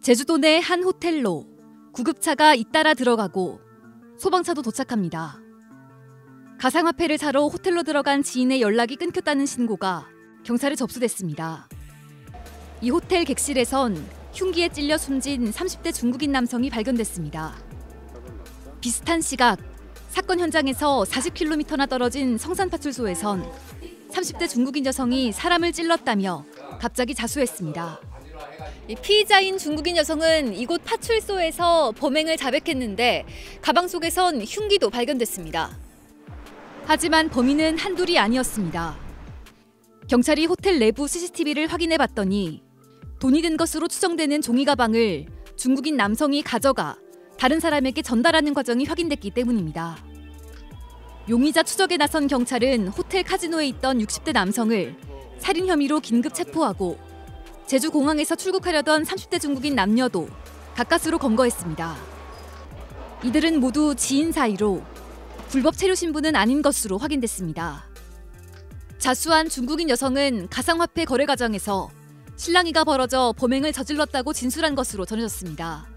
제주도 내 한 호텔로 구급차가 잇따라 들어가고 소방차도 도착합니다. 가상화폐를 사러 호텔로 들어간 지인의 연락이 끊겼다는 신고가 경찰에 접수됐습니다. 이 호텔 객실에선 흉기에 찔려 숨진 30대 중국인 남성이 발견됐습니다. 비슷한 시각, 사건 현장에서 40km나 떨어진 성산파출소에선 30대 중국인 여성이 사람을 찔렀다며 갑자기 자수했습니다. 피의자인 중국인 여성은 이곳 파출소에서 범행을 자백했는데 가방 속에선 흉기도 발견됐습니다. 하지만 범인은 한둘이 아니었습니다. 경찰이 호텔 내부 CCTV를 확인해봤더니 돈이 든 것으로 추정되는 종이 가방을 중국인 남성이 가져가 다른 사람에게 전달하는 과정이 확인됐기 때문입니다. 용의자 추적에 나선 경찰은 호텔 카지노에 있던 60대 남성을 살인 혐의로 긴급 체포하고 제주공항에서 출국하려던 30대 중국인 남녀도 가까스로 검거했습니다. 이들은 모두 지인 사이로 불법 체류 신분은 아닌 것으로 확인됐습니다. 자수한 중국인 여성은 가상화폐 거래 과정에서 실랑이가 벌어져 범행을 저질렀다고 진술한 것으로 전해졌습니다.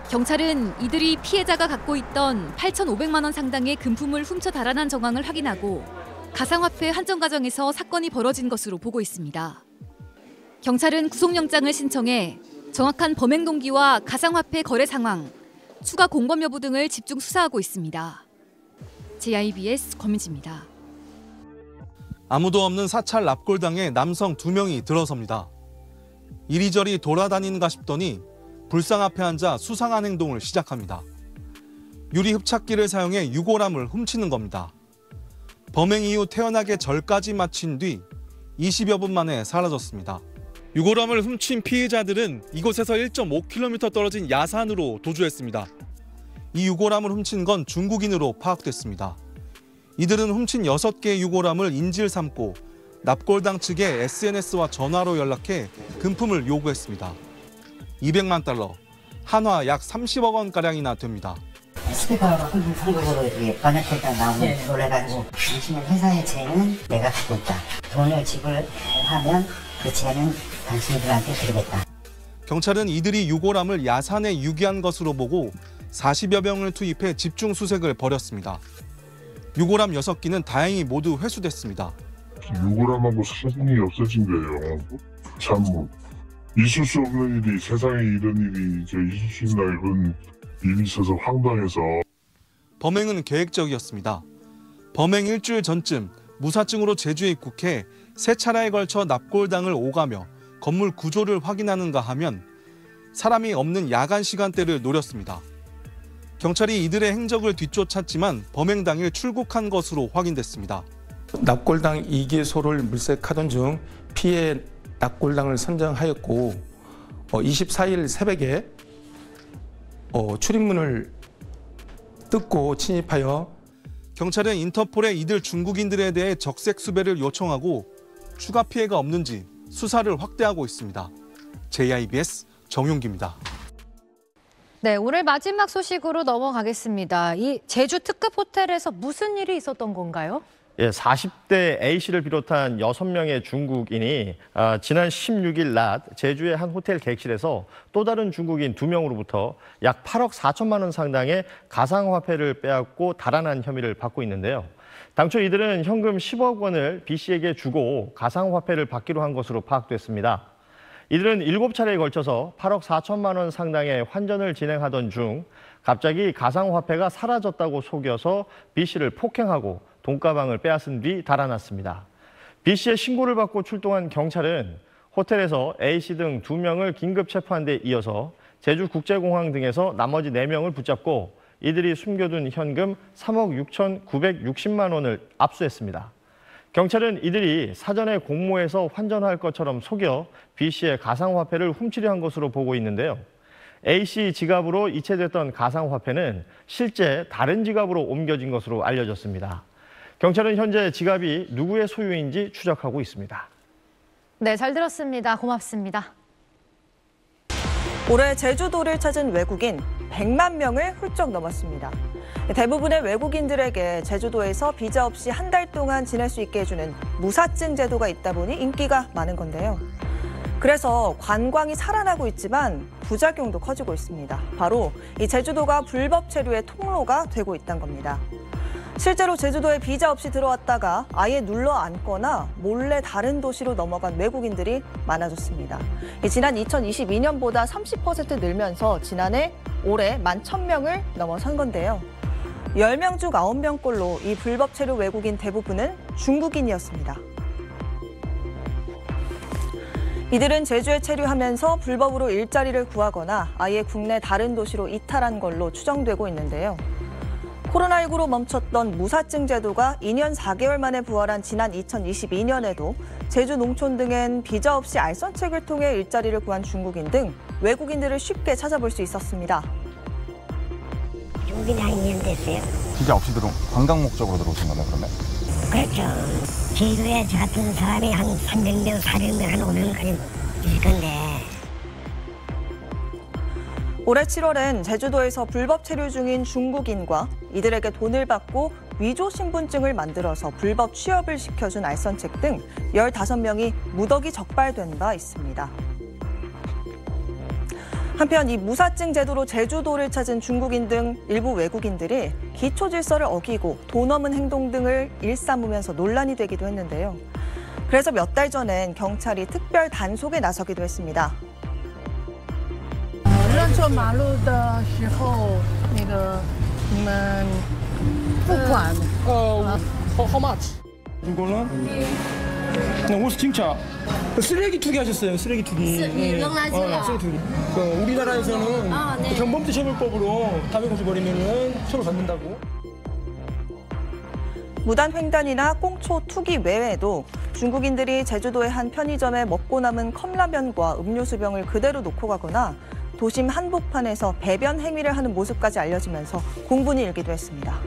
경찰은 이들이 피해자가 갖고 있던 8,500만 원 상당의 금품을 훔쳐 달아난 정황을 확인하고 가상화폐 환전 과정에서 사건이 벌어진 것으로 보고 있습니다. 경찰은 구속영장을 신청해 정확한 범행 동기와 가상화폐 거래 상황, 추가 공범 여부 등을 집중 수사하고 있습니다. JIBS 권민지입니다. 아무도 없는 사찰 납골당에 남성 2명이 들어섭니다. 이리저리 돌아다니는가 싶더니 불상 앞에 앉아 수상한 행동을 시작합니다. 유리 흡착기를 사용해 유골함을 훔치는 겁니다. 범행 이후 태연하게 절까지 마친 뒤 20여 분 만에 사라졌습니다. 유골함을 훔친 피해자들은 이곳에서 1.5km 떨어진 야산으로 도주했습니다. 이 유골함을 훔친 건 중국인으로 파악됐습니다. 이들은 훔친 6개의 유골함을 인질 삼고 납골당 측에 SNS와 전화로 연락해 금품을 요구했습니다. 200만 달러, 한화 약 30억 원가량이나 됩니다. 스피커로 한국어로 번역했다 나오면 놀래가지고 당신의 회사의 재는 내가 갖고 있다. 돈을 지불하면 그 재는 당신들한테 드리겠다. 경찰은 이들이 유골함을 야산에 유기한 것으로 보고 40여 명을 투입해 집중 수색을 벌였습니다. 유골함 6기는 다행히 모두 회수됐습니다. 유골함하고 사진이 없어진 거예요. 참 있을 수 없는 일이, 세상에 이런 일이 있을 수 있나 이런 일이 있어서 황당해서. 범행은 계획적이었습니다. 범행 일주일 전쯤 무사증으로 제주에 입국해 3차례에 걸쳐 납골당을 오가며 건물 구조를 확인하는가 하면 사람이 없는 야간 시간대를 노렸습니다. 경찰이 이들의 행적을 뒤쫓았지만 범행 당일 출국한 것으로 확인됐습니다. 납골당 2개소를 물색하던 중 피해 납골당을 선정하였고 24일 새벽에 출입문을 뜯고 침입하여 경찰은 인터폴에 이들 중국인들에 대해 적색 수배를 요청하고 추가 피해가 없는지 수사를 확대하고 있습니다. JIBS 정용기입니다. 네, 오늘 마지막 소식으로 넘어가겠습니다. 이 제주 특급 호텔에서 무슨 일이 있었던 건가요? 예, 40대 A씨를 비롯한 6명의 중국인이 지난 16일 낮 제주의 한 호텔 객실에서 또 다른 중국인 2명으로부터 약 8억 4천만 원 상당의 가상화폐를 빼앗고 달아난 혐의를 받고 있는데요. 당초 이들은 현금 10억 원을 B씨에게 주고 가상화폐를 받기로 한 것으로 파악됐습니다. 이들은 7차례에 걸쳐서 8억 4천만 원 상당의 환전을 진행하던 중 갑자기 가상화폐가 사라졌다고 속여서 B씨를 폭행하고 돈가방을 빼앗은 뒤 달아났습니다. B씨의 신고를 받고 출동한 경찰은 호텔에서 A씨 등 2명을 긴급 체포한 데 이어서 제주국제공항 등에서 나머지 4명을 붙잡고 이들이 숨겨둔 현금 3억 6,960만 원을 압수했습니다. 경찰은 이들이 사전에 공모해서 환전할 것처럼 속여 B씨의 가상화폐를 훔치려 한 것으로 보고 있는데요. A씨 지갑으로 이체됐던 가상화폐는 실제 다른 지갑으로 옮겨진 것으로 알려졌습니다. 경찰은 현재 지갑이 누구의 소유인지 추적하고 있습니다. 네, 잘 들었습니다. 고맙습니다. 올해 제주도를 찾은 외국인 100만 명을 훌쩍 넘었습니다. 대부분의 외국인들에게 제주도에서 비자 없이 한 달 동안 지낼 수 있게 해주는 무사증 제도가 있다 보니 인기가 많은 건데요. 그래서 관광이 살아나고 있지만 부작용도 커지고 있습니다. 바로 이 제주도가 불법 체류의 통로가 되고 있다는 겁니다. 실제로 제주도에 비자 없이 들어왔다가 아예 눌러 앉거나 몰래 다른 도시로 넘어간 외국인들이 많아졌습니다. 지난 2022년보다 30% 늘면서 지난해 올해 11,000명을 넘어선 건데요. 10명 중 9명꼴로 이 불법 체류 외국인 대부분은 중국인이었습니다. 이들은 제주에 체류하면서 불법으로 일자리를 구하거나 아예 국내 다른 도시로 이탈한 걸로 추정되고 있는데요. 코로나19로 멈췄던 무사증 제도가 2년 4개월 만에 부활한 지난 2022년에도 제주 농촌 등엔 비자 없이 알선책을 통해 일자리를 구한 중국인 등 외국인들을 쉽게 찾아볼 수 있었습니다. 여기 한 2년 됐어요. 비자 없이 관광 목적으로 들어오신 거네, 그러면? 그렇죠. 제주에 저 같은 사람이 한 300명, 400명, 한 5명까지 있을 건데. 올해 7월엔 제주도에서 불법 체류 중인 중국인과 이들에게 돈을 받고 위조 신분증을 만들어서 불법 취업을 시켜준 알선책 등 15명이 무더기 적발된 바 있습니다. 한편 이 무사증 제도로 제주도를 찾은 중국인 등 일부 외국인들이 기초 질서를 어기고 도 넘은 행동 등을 일삼으면서 논란이 되기도 했는데요. 그래서 몇 달 전엔 경찰이 특별 단속에 나서기도 했습니다. 乱过马路的时候，那个你们付款how much? 이거는 옷 진짜 쓰레기 투기 하셨어요. 쓰레기 투기. 쓰레기 투기. 우리나라에서는 경범죄 처벌법으로 담배 버리면은 처벌받는다고. 무단 횡단이나 꽁초 투기 외에도 중국인들이 제주도의 한 편의점에 먹고 남은 컵라면과 음료수병을 그대로 놓고 가거나 도심 한복판에서 배변 행위를 하는 모습까지 알려지면서 공분이 일기도 했습니다.